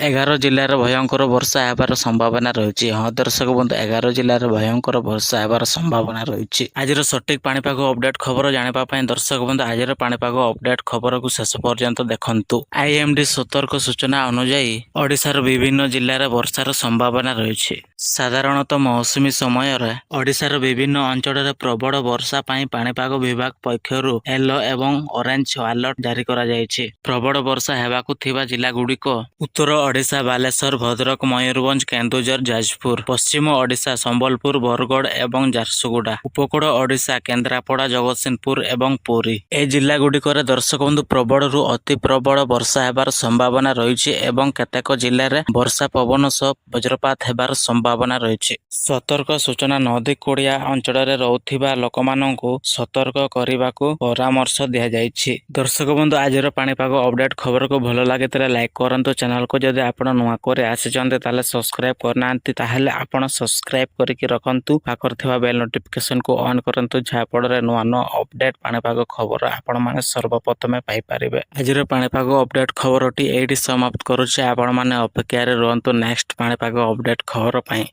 11 ଜିଲ୍ଲାରେ ଭୟଙ୍କର ବର୍ଷା ହେବାର ସମ୍ଭାବନା ରହିଛି। ହଁ ଦର୍ଶକ ବନ୍ଧୁ, 11 ଜିଲ୍ଲାରେ ଭୟଙ୍କର ବର୍ଷା ହେବାର ସମ୍ଭାବନା ରହିଛି। ଆଜିର ସଠିକ ପାଣିପାଗ ଅପଡେଟ୍ ଖବର ଜାଣିବା ପାଇଁ ଦର୍ଶକ ବନ୍ଧୁ ଆଜିର ପାଣିପାଗ ଅପଡେଟ୍ ଖବରକୁ ଶେଷ ପର୍ଯ୍ୟନ୍ତ ଦେଖନ୍ତୁ। ଆଇଏମଡି ସତର୍କ ସୂଚନା ଅନୁଯାୟୀ ଓଡ଼ିଶାର ବିଭିନ୍ନ ଜିଲ୍ଲାରେ ବର୍ଷାର ସମ୍ଭାବନା ରହିଛି। ସାଧାରଣତଃ ମୌସୁମୀ ସମୟରେ ଓଡ଼ିଶାର ବିଭିନ୍ନ ଅଞ୍ଚଳରେ ପ୍ରବଳ ବର୍ଷା ପାଇଁ ପାଣିପାଗ ବିଭାଗ ପକ୍ଷରୁ ୟେଲୋ ଏବଂ ଅରେଞ୍ଜ ଆଲର୍ଟ ଜାରି କରାଯାଇଛି। ପ୍ରବଳ ବର୍ଷା ହେବାକୁ ଥିବା ଜିଲ୍ଲାଗୁଡ଼ିକ ଉତ୍ତର ଓଡ଼ିଶା ବାଲେଶ୍ୱର, ଭଦ୍ରକ, ମୟୂରଭଞ୍ଜ, କେନ୍ଦୁଝର, ଯାଜପୁର, ପଶ୍ଚିମ ଓଡ଼ିଶା ସମ୍ବଲପୁର, ବରଗଡ଼ ଏବଂ ଝାରସୁଗୁଡ଼ା, ଉପକୂଳ ଓଡ଼ିଶା କେନ୍ଦ୍ରାପଡ଼ା, ଜଗତସିଂହପୁର ଏବଂ ପୁରୀ। ଏହି ଜିଲ୍ଲାଗୁଡ଼ିକରେ ଦର୍ଶକ ବନ୍ଧୁ ପ୍ରବଳରୁ ଅତି ପ୍ରବଳ ବର୍ଷା ହେବାର ସମ୍ଭାବନା ରହିଛି ଏବଂ କେତେକ ଜିଲ୍ଲାରେ ବର୍ଷା ପବନ ସହ ବଜ୍ରପାତ ହେବାର ସମ୍ଭାବନା ରହିଛି। ସତର୍କ ସୂଚନା ନଦୀ କୁଳିଆ ଅଞ୍ଚଳରେ ରହୁଥିବା ଲୋକମାନଙ୍କୁ ସତର୍କ କରିବାକୁ ପରାମର୍ଶ ଦିଆଯାଇଛି। ଦର୍ଶକ ବନ୍ଧୁ ଆଜିର ପାଣିପାଗ ଅପଡେଟ୍ ଖବରକୁ ଭଲ ଲାଗିଥିଲେ ଲାଇକ୍ କରନ୍ତୁ। ଚ୍ୟାନେଲକୁ ଯଦି ଆପଣ ନୂଆ କରି ଆସିଛନ୍ତି ତାହେଲେ ସବସ୍କ୍ରାଇବ୍ କରିନାହାନ୍ତି ତାହେଲେ ଆପଣ ସବସ୍କ୍ରାଇବ୍ କରିକି ରଖନ୍ତୁ। ପାଖରେ ଥିବା ବେଲ୍ ନୋଟିଫିକେସନକୁ ଅନ୍ କରନ୍ତୁ, ଯାହାଫଳରେ ନୂଆ ନୂଆ ଅପଡେଟ୍ ପାଣିପାଗ ଖବର ଆପଣମାନେ ସର୍ବପ୍ରଥମେ ପାଇପାରିବେ। ଆଜିର ପାଣିପାଗ ଅପଡେଟ୍ ଖବରଟି ଏଇଠି ସମାପ୍ତ କରୁଛି। ଆପଣମାନେ ଅପେକ୍ଷାରେ ରୁହନ୍ତୁ ନେକ୍ସଟ ପାଣିପାଗ ଅପଡେଟ୍ ଖବର ପାଇଁ।